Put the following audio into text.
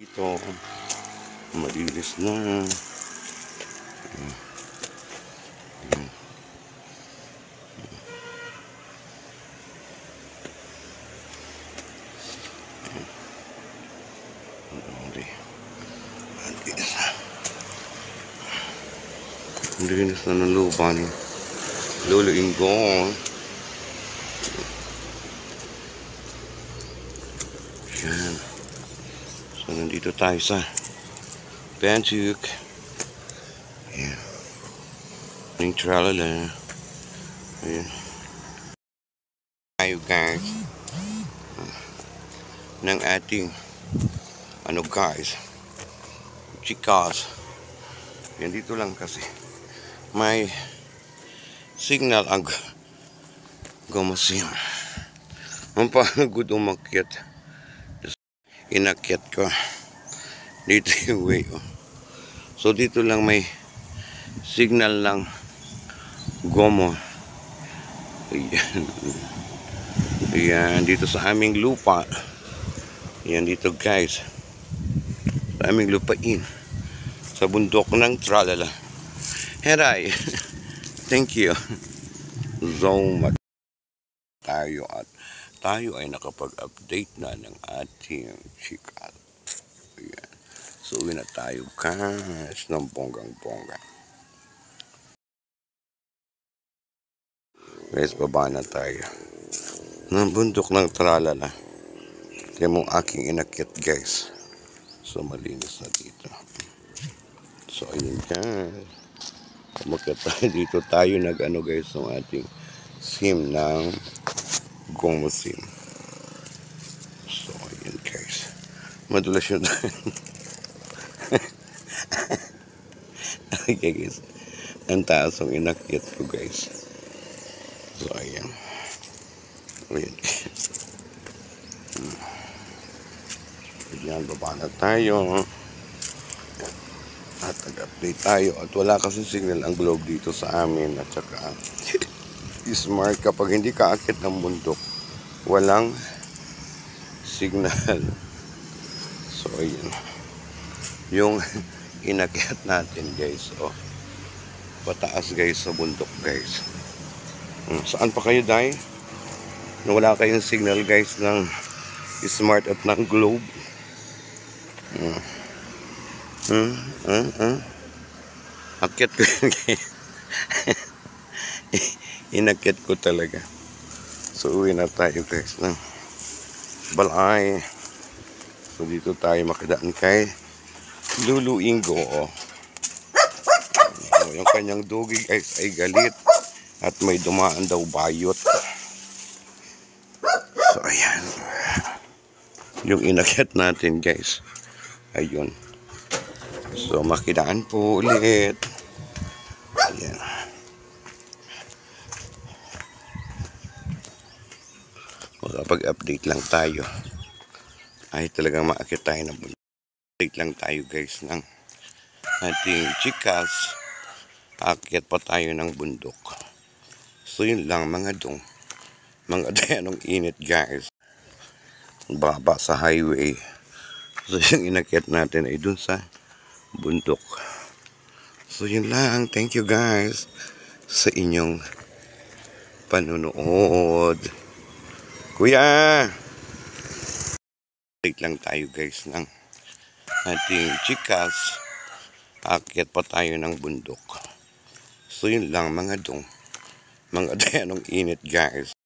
Ito, malinis na. Linis na ng lupa ni Lolo Inggong. Yan. So, nandito tayo sa Panchuk. Ayan. Yung tralala. Ayan. Tayo guys. Ng ating guys. Chikas. Yan dito lang kasi. May signal ang gumasim. Ang pagod umakyat. Inakyat ko. Dito yung way. So dito lang may signal lang gomo. Ayan. Ayan. Dito sa aming lupa. Ayan dito guys. Sa aming lupain. Sa bundok ng Tralala. Heray. Thank you so much. Tayo ay nakapag-update na ng ating chika. Ayan. So uwi na tayo guys ng bonggang-bongga. Guys, baba na tayo ng bundok ng Tralala. Kaya mong aking inakyat guys. So malinis na dito. So ayun guys. Kumakyat tayo dito. Tayo guys ng ating sim ng Gomosim. So ayun guys. Madulas yun. Okay guys. Ang taas ang inakyat ko guys. So ayan. Ayan guys. Ayan, baba na tayo. At nag-update tayo. At wala kasi signal ang globe dito sa amin. At saka smart kapag hindi ka akit ng bundok. Walang signal. So ayun. Yung inakyat natin guys. Oh. Pataas guys sa bundok guys. Saan pa kayo dahil? Na wala kayong signal guys ng smart at ng globe. Akyat ko guys. Inakyat ko talaga. So uwi na tayo guys ng balay. So dito tayo makadaan kay Lolo Inggong. Yung kanyang dogi guys ay galit at may dumaan daw bayot. So ayan. Yung inakyat natin guys. Ayun. So makidaan po ulit. Ayan. Makapag-update lang tayo. Ay talagang maakit tayo ng bundok. Update lang tayo guys ng ating chikas. Akyat pa tayo ng bundok. So yun lang mga dong. Mga dayanong init guys. Baba sa highway. So yung inakyat natin ay dun sa bundok. So yun lang. Thank you guys sa inyong panunood. Kuya! Update lang tayo guys ng ating chikas. Akyat pa tayo ng bundok. So yun lang mga dong. Mga dayanong init guys.